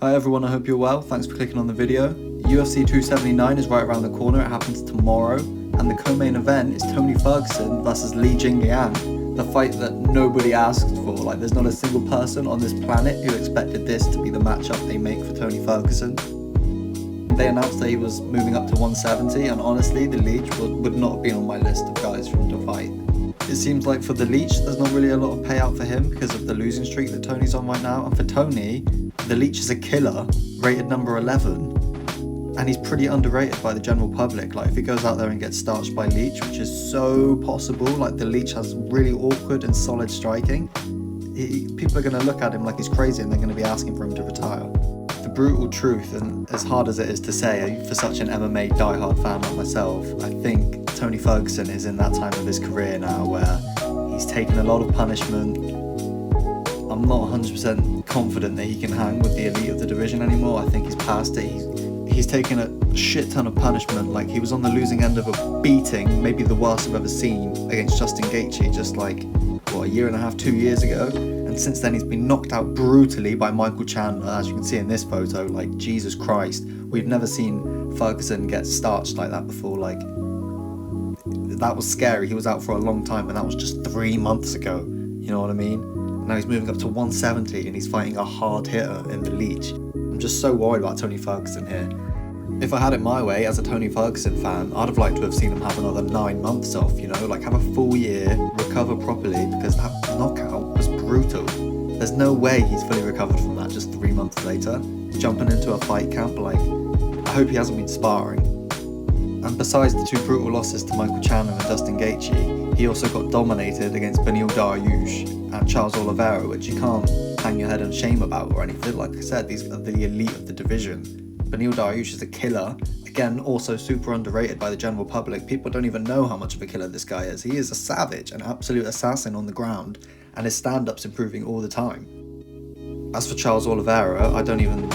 Hi everyone, I hope you're well. Thanks for clicking on the video. UFC 279 is right around the corner. It happens tomorrow. And the co-main event is Tony Ferguson versus Li Jingliang. The fight that nobody asked for. Like, there's not a single person on this planet who expected this to be the matchup they make for Tony Ferguson. They announced that he was moving up to 170, and honestly, the Leech would not have been on my list of guys from the fight. It seems like for the Leech, there's not really a lot of payout for him because of the losing streak that Tony's on right now. And for Tony, the Leech is a killer, rated number 11. And he's pretty underrated by the general public. Like, if he goes out there and gets starched by Leech, which is so possible, like the Leech has really awkward and solid striking, people are going to look at him like he's crazy and they're going to be asking for him to retire. The brutal truth, and as hard as it is to say for such an MMA diehard fan like myself, I think Tony Ferguson is in that time of his career now where he's taken a lot of punishment. I'm not 100% confident that he can hang with the elite of the division anymore. I think he's past it. He's taken a shit ton of punishment. Like, he was on the losing end of a beating, maybe the worst I've ever seen, against Justin Gaethje just like, a year and a half, 2 years ago. And since then he's been knocked out brutally by Michael Chandler, as you can see in this photo. Like, Jesus Christ, we've never seen Ferguson get starched like that before. Like, that was scary. He was out for a long time, and that was just 3 months ago, you know what I mean? Now he's moving up to 170 and he's fighting a hard hitter in the Leech. I'm just so worried about Tony Ferguson here. If I had it my way, as a Tony Ferguson fan, I'd have liked to have seen him have another 9 months off, you know, like have a full year, recover properly, because that knockout was brutal. There's no way he's fully recovered from that just 3 months later. Jumping into a fight camp, like, I hope he hasn't been sparring. And besides the 2 brutal losses to Michael Chandler and Justin Gaethje, he also got dominated against Beneil Dariush and Charles Oliveira, which you can't hang your head in shame about or anything. Like I said, these are the elite of the division. Beneil Dariush is a killer. Again, also super underrated by the general public. People don't even know how much of a killer this guy is. He is a savage, an absolute assassin on the ground, and his stand-up's improving all the time. As for Charles Oliveira, I don't even...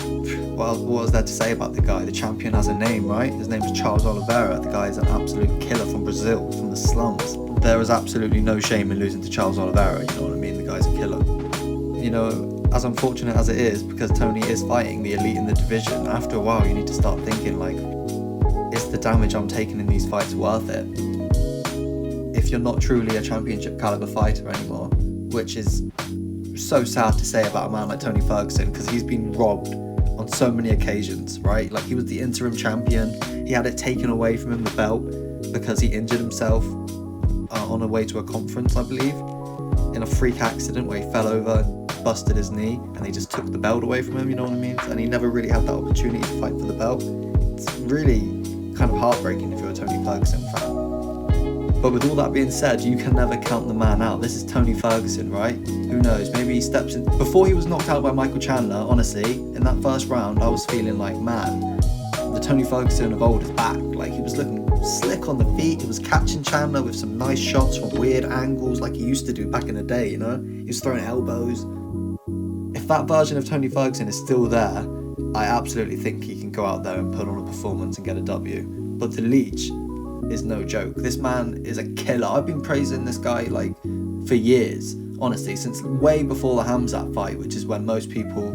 What was there to say about the guy? The champion has a name, right? His name is Charles Oliveira. The guy is an absolute killer from Brazil, from the slums. There is absolutely no shame in losing to Charles Oliveira, you know what I mean? The guy's a killer. You know, as unfortunate as it is, because Tony is fighting the elite in the division, after a while you need to start thinking, like, is the damage I'm taking in these fights worth it? If you're not truly a championship caliber fighter anymore, which is so sad to say about a man like Tony Ferguson, because he's been robbed on so many occasions, right? Like, he was the interim champion, he had it taken away from him, the belt, because he injured himself on a way to a conference, I believe, in a freak accident where he fell over and busted his knee, and they just took the belt away from him, you know what I mean? And he never really had that opportunity to fight for the belt. It's really kind of heartbreaking if you're a Tony Ferguson fan. But with all that being said, you can never count the man out. This is Tony Ferguson, right? Who knows? Maybe he steps in. Before he was knocked out by Michael Chandler, honestly, in that first round, I was feeling like, man, the Tony Ferguson of old is back. Like, he was looking slick on the feet. He was catching Chandler with some nice shots from weird angles like he used to do back in the day, you know? He was throwing elbows. If that version of Tony Ferguson is still there, I absolutely think he can go out there and put on a performance and get a W. But the Leech is no joke. This man is a killer. I've been praising this guy, like, for years, honestly, since way before the Hamzat fight, which is when most people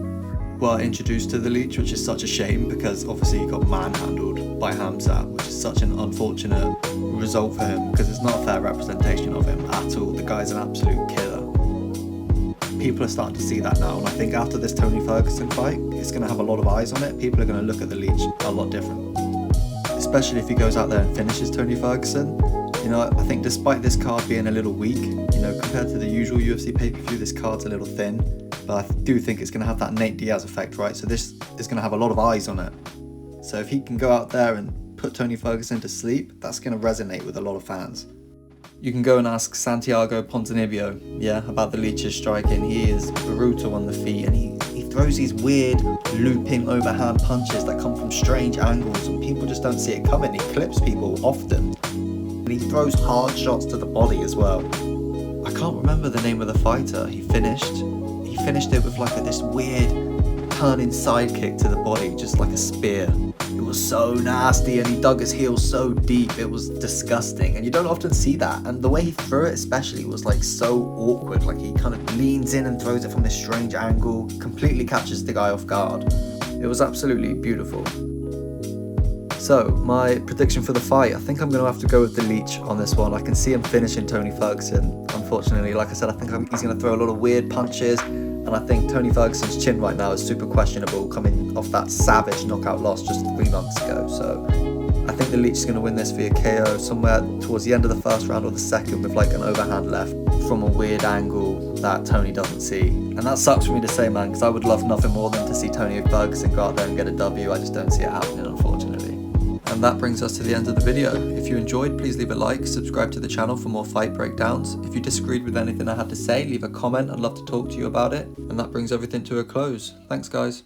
were introduced to the Leech, which is such a shame because obviously he got manhandled by Hamzat, which is such an unfortunate result for him because it's not a fair representation of him at all. The guy's an absolute killer. People are starting to see that now, and I think after this Tony Ferguson fight, it's going to have a lot of eyes on it. People are going to look at the Leech a lot different, especially if he goes out there and finishes Tony Ferguson. You know, I think despite this card being a little weak, you know, compared to the usual UFC pay-per-view, this card's a little thin, but I do think it's going to have that Nate Diaz effect, right? So this is going to have a lot of eyes on it. So if he can go out there and put Tony Ferguson to sleep, that's going to resonate with a lot of fans. You can go and ask Santiago Ponzinibbio, about the Leech's striking. He is brutal on the feet, and he throws these weird looping overhand punches that come from strange angles, and people just don't see it coming. He clips people often, and he throws hard shots to the body as well. I can't remember the name of the fighter he finished. He finished it with like this weird turning side kick to the body, just like a spear. It was so nasty, and he dug his heels so deep, it was disgusting, and you don't often see that. And the way he threw it especially was like so awkward, like he kind of leans in and throws it from this strange angle, completely catches the guy off guard. It was absolutely beautiful. So, my prediction for the fight, I think I'm going to have to go with the Leech on this one. I can see him finishing Tony Ferguson, unfortunately. Like I said, I think he's going to throw a lot of weird punches, and I think Tony Ferguson's chin right now is super questionable, coming off that savage knockout loss just 3 months ago. So, I think the Leech is going to win this via KO somewhere towards the end of the first round or the second, with like an overhand left from a weird angle that Tony doesn't see. And that sucks for me to say, man, because I would love nothing more than to see Tony Ferguson go out there and get a W. I just don't see it happening, unfortunately. And that brings us to the end of the video. If you enjoyed, please leave a like, subscribe to the channel for more fight breakdowns. If you disagreed with anything I had to say, leave a comment. I'd love to talk to you about it. And that brings everything to a close. Thanks, guys.